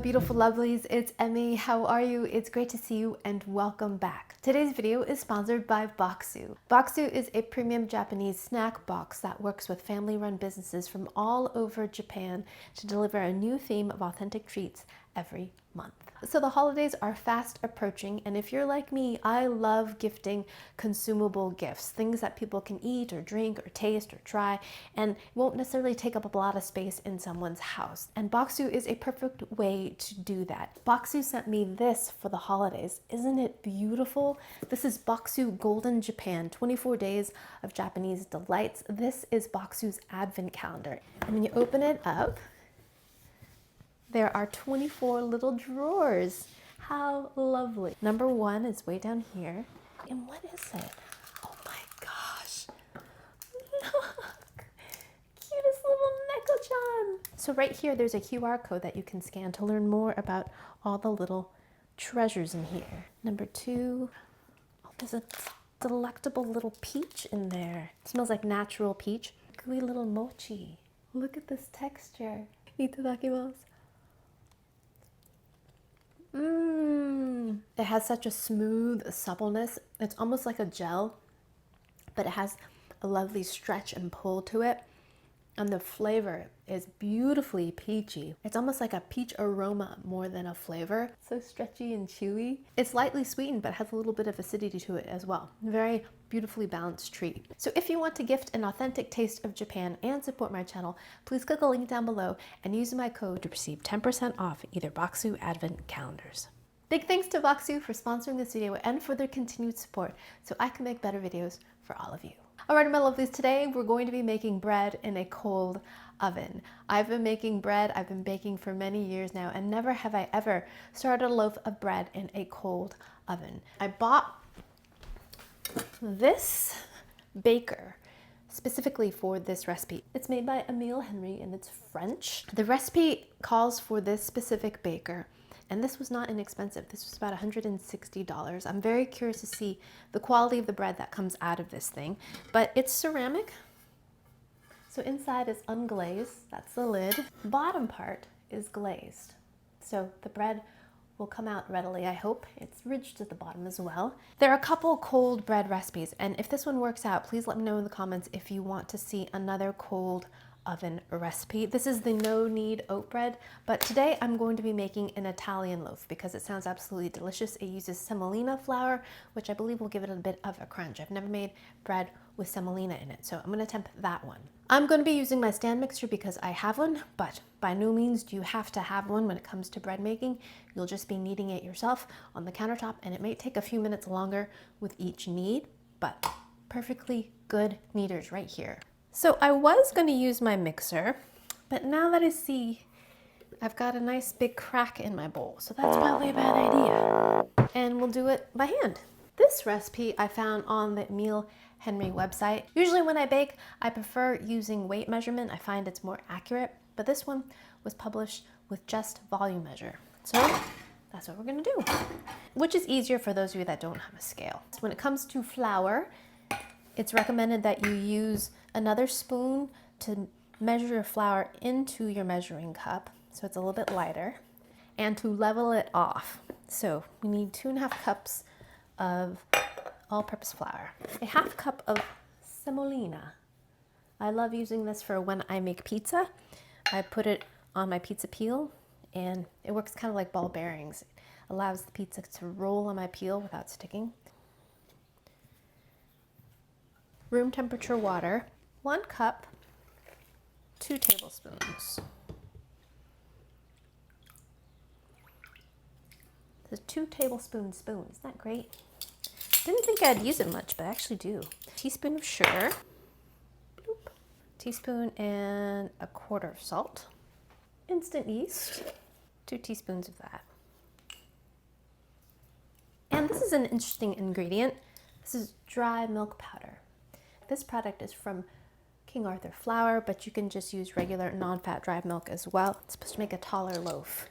beautiful lovelies, it's Emmy. How are you? It's great to see you and welcome back. Today's video is sponsored by Boxu. Boxu is a premium Japanese snack box that works with family-run businesses from all over Japan to deliver a new theme of authentic treats every month. So the holidays are fast approaching, and if you're like me, I love gifting consumable gifts, things that people can eat or drink or taste or try and won't necessarily take up a lot of space in someone's house. And Boxu is a perfect way to do that. Boxu sent me this for the holidays. Isn't it beautiful? This is Boxu Golden Japan, 24 days of Japanese delights. This is Boxu's advent calendar. And when you open it up, there are 24 little drawers. How lovely. Number one is way down here. And what is it? Oh my gosh. Look. Cutest little Neko-chan. So right here, there's a QR code that you can scan to learn more about all the little treasures in here. Number two, oh, there's a delectable little peach in there. It smells like natural peach. Gooey little mochi. Look at this texture. Itadakimasu. It has such a smooth suppleness. It's almost like a gel, but it has a lovely stretch and pull to it. And the flavor is beautifully peachy. It's almost like a peach aroma more than a flavor. So stretchy and chewy. It's lightly sweetened, but has a little bit of acidity to it as well. Very beautifully balanced treat. So if you want to gift an authentic taste of Japan and support my channel, please click the link down below and use my code to receive 10% off either Boxu Advent calendars. Big thanks to Boxu for sponsoring this video and for their continued support so I can make better videos for all of you. All right, my lovelies, today we're going to be making bread in a cold oven. I've been making bread, I've been baking for many years now, and never have I ever started a loaf of bread in a cold oven. I bought this baker specifically for this recipe. It's made by Emile Henry and it's French. The recipe calls for this specific baker. And this was not inexpensive. This was about $160. I'm very curious to see the quality of the bread that comes out of this thing. But it's ceramic. So inside is unglazed. That's the lid. The bottom part is glazed. So the bread will come out readily, I hope. It's ridged at the bottom as well. There are a couple cold bread recipes. And if this one works out, please let me know in the comments if you want to see another cold oven recipe. This is the no knead oat bread, but today I'm going to be making an Italian loaf because it sounds absolutely delicious. It uses semolina flour, which I believe will give it a bit of a crunch. I've never made bread with semolina in it, so I'm going to attempt that one. I'm going to be using my stand mixer because I have one, but by no means do you have to have one when it comes to bread making. You'll just be kneading it yourself on the countertop, and it may take a few minutes longer with each knead, but perfectly good kneaders right here. So I was going to use my mixer, but now that I see I've got a nice big crack in my bowl, so that's probably a bad idea. And we'll do it by hand. This recipe I found on the Emile Henry website. Usually when I bake, I prefer using weight measurement. I find it's more accurate, but this one was published with just volume measure. So that's what we're going to do, which is easier for those of you that don't have a scale. So when it comes to flour, it's recommended that you use another spoon to measure your flour into your measuring cup so it's a little bit lighter, and to level it off. So we need 2.5 cups of all-purpose flour, a 1/2 cup of semolina. I love using this for when I make pizza. I put it on my pizza peel and it works kind of like ball bearings. It allows the pizza to roll on my peel without sticking. Room temperature water, 1 cup, 2 tablespoons. It's a 2 tablespoon spoon. Isn't that great? Didn't think I'd use it much, but I actually do. Teaspoon of sugar, boop. Teaspoon and 1/4 of salt, instant yeast, 2 teaspoons of that. And this is an interesting ingredient. This is dry milk powder. This product is from King Arthur flour, but you can just use regular non-fat dry milk as well. It's supposed to make a taller loaf.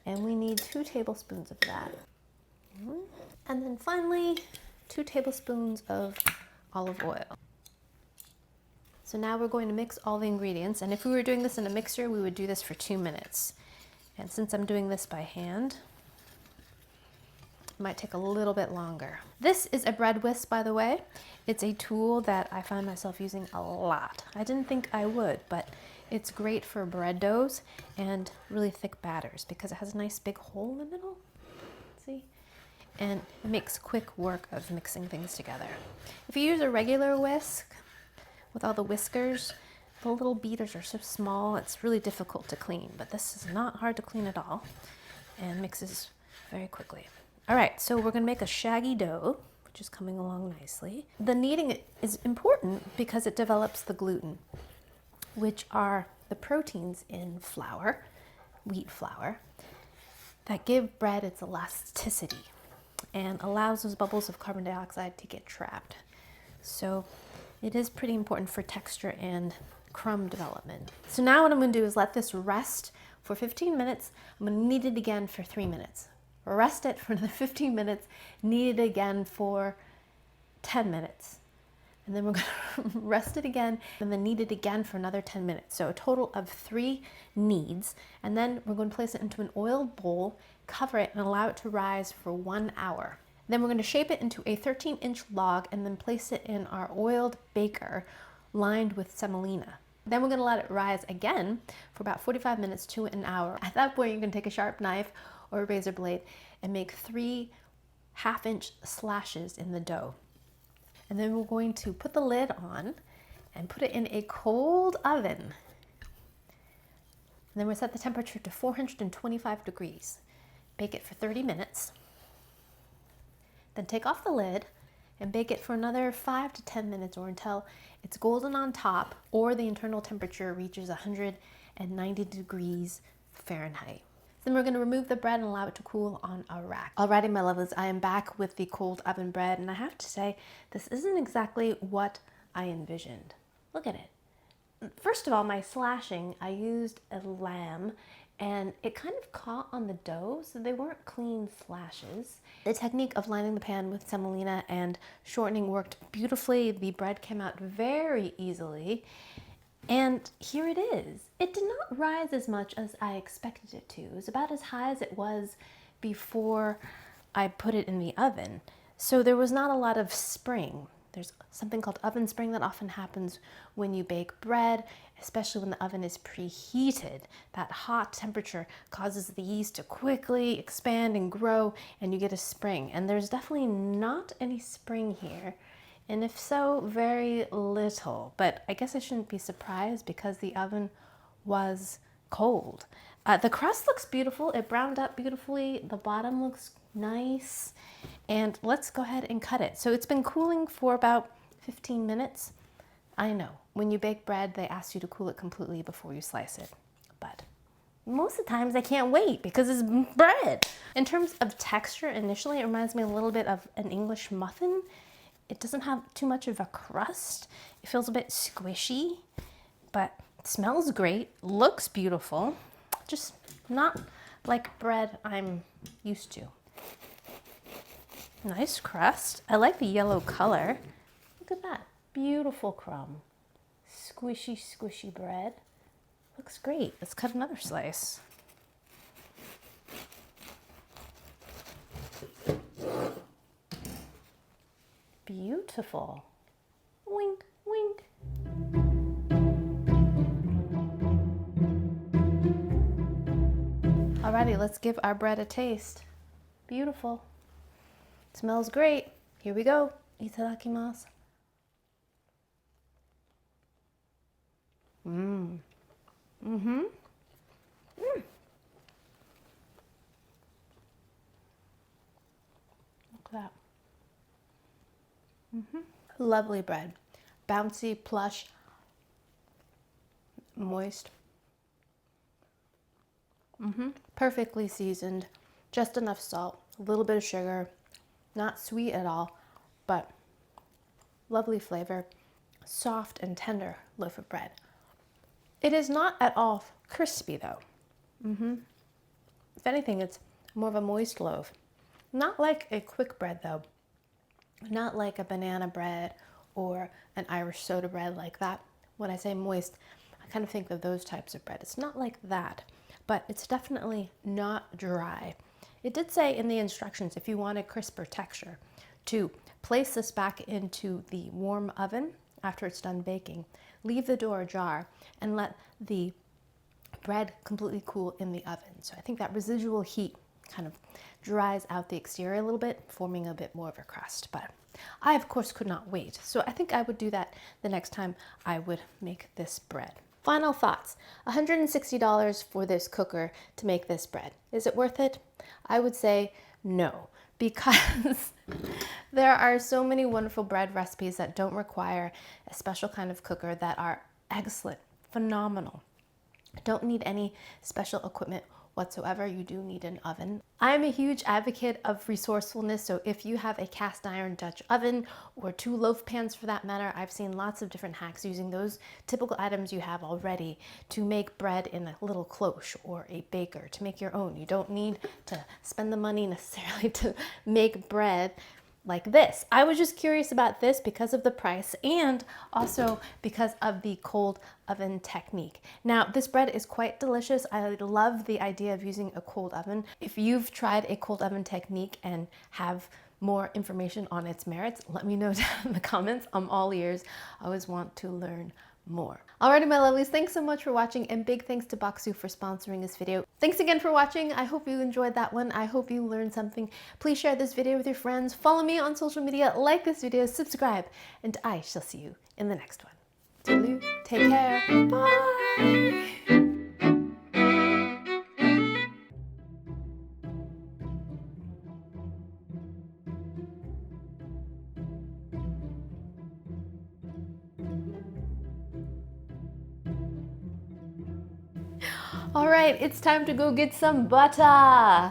And we need 2 tablespoons of that. And then finally, 2 tablespoons of olive oil. So now we're going to mix all the ingredients. And if we were doing this in a mixer, we would do this for 2 minutes. And since I'm doing this by hand, it might take a little bit longer. This is a bread whisk, by the way. It's a tool that I find myself using a lot. I didn't think I would, but it's great for bread doughs and really thick batters because it has a nice big hole in the middle. See? And it makes quick work of mixing things together. If you use a regular whisk with all the whiskers, the little beaters are so small, it's really difficult to clean, but this is not hard to clean at all and mixes very quickly. All right, so we're gonna make a shaggy dough, which is coming along nicely. The kneading is important because it develops the gluten, which are the proteins in flour, wheat flour, that give bread its elasticity and allows those bubbles of carbon dioxide to get trapped. So it is pretty important for texture and crumb development. So now what I'm gonna do is let this rest for 15 minutes. I'm gonna knead it again for 3 minutes. Rest it for another 15 minutes, knead it again for 10 minutes. And then we're gonna rest it again and then knead it again for another 10 minutes. So a total of 3 kneads. And then we're going to place it into an oiled bowl, cover it and allow it to rise for 1 hour. Then we're going to shape it into a 13-inch log and then place it in our oiled baker lined with semolina. Then we're going to let it rise again for about 45 minutes to an hour. At that point, you can take a sharp knife or a razor blade and make 3 half-inch slashes in the dough. And then we're going to put the lid on and put it in a cold oven. And then we'll set the temperature to 425 degrees. Bake it for 30 minutes. Then take off the lid and bake it for another 5 to 10 minutes or until it's golden on top or the internal temperature reaches 190 degrees Fahrenheit. Then we're going to remove the bread and allow it to cool on a rack. Alrighty, my lovelies, I am back with the cold oven bread, and I have to say, this isn't exactly what I envisioned. Look at it. First of all, my slashing, I used a lamb, and it kind of caught on the dough, so they weren't clean slashes. The technique of lining the pan with semolina and shortening worked beautifully. The bread came out very easily. And here it is. It did not rise as much as I expected it to. It was about as high as it was before I put it in the oven. So there was not a lot of spring. There's something called oven spring that often happens when you bake bread, especially when the oven is preheated. That hot temperature causes the yeast to quickly expand and grow, and you get a spring. And there's definitely not any spring here. And if so, very little. But I guess I shouldn't be surprised because the oven was cold. The crust looks beautiful. It browned up beautifully. The bottom looks nice. And let's go ahead and cut it. So it's been cooling for about 15 minutes. I know, when you bake bread, they ask you to cool it completely before you slice it. But most of the times I can't wait because it's bread. In terms of texture, initially, it reminds me a little bit of an English muffin. It doesn't have too much of a crust. It feels a bit squishy, but it smells great, looks beautiful, just not like bread I'm used to. Nice crust. I like the yellow color. Look at that, beautiful crumb. Squishy, squishy bread. Looks great. Let's cut another slice. Beautiful. Wink, wink. Alrighty, let's give our bread a taste. Beautiful. Smells great. Here we go. Itadakimasu. Mmm. Mm-hmm. Mm. Look at that. Mm-hmm. Lovely bread. Bouncy, plush, moist. Mm-hmm. Perfectly seasoned. Just enough salt, a little bit of sugar. Not sweet at all, but lovely flavor. Soft and tender loaf of bread. It is not at all crispy though. Mm-hmm. If anything, it's more of a moist loaf. Not like a quick bread though. Not like a banana bread or an Irish soda bread like that. When I say moist, I kind of think of those types of bread. It's not like that, but it's definitely not dry. It did say in the instructions, if you want a crisper texture, to place this back into the warm oven after it's done baking, leave the door ajar, and let the bread completely cool in the oven. So I think that residual heat kind of dries out the exterior a little bit, forming a bit more of a crust. But I, of course, could not wait. So I think I would do that the next time I would make this bread. Final thoughts. $160 for this cooker to make this bread. Is it worth it? I would say no, because there are so many wonderful bread recipes that don't require a special kind of cooker that are excellent, phenomenal. Don't need any special equipment whatsoever. You do need an oven. I'm a huge advocate of resourcefulness, so if you have a cast iron Dutch oven or 2 loaf pans for that matter, I've seen lots of different hacks using those typical items you have already to make bread in a little cloche or a baker, to make your own. You don't need to spend the money necessarily to make bread like this. I was just curious about this because of the price and also because of the cold oven technique. Now, this bread is quite delicious. I love the idea of using a cold oven. If you've tried a cold oven technique and have more information on its merits, let me know down in the comments. I'm all ears. I always want to learn more. Alrighty, my lovelies, thanks so much for watching, and big thanks to Baksu for sponsoring this video. Thanks again for watching. I hope you enjoyed that one. I hope you learned something. Please share this video with your friends. Follow me on social media, like this video, subscribe, and I shall see you in the next one. Toodaloo, take care, bye! All right, it's time to go get some butter.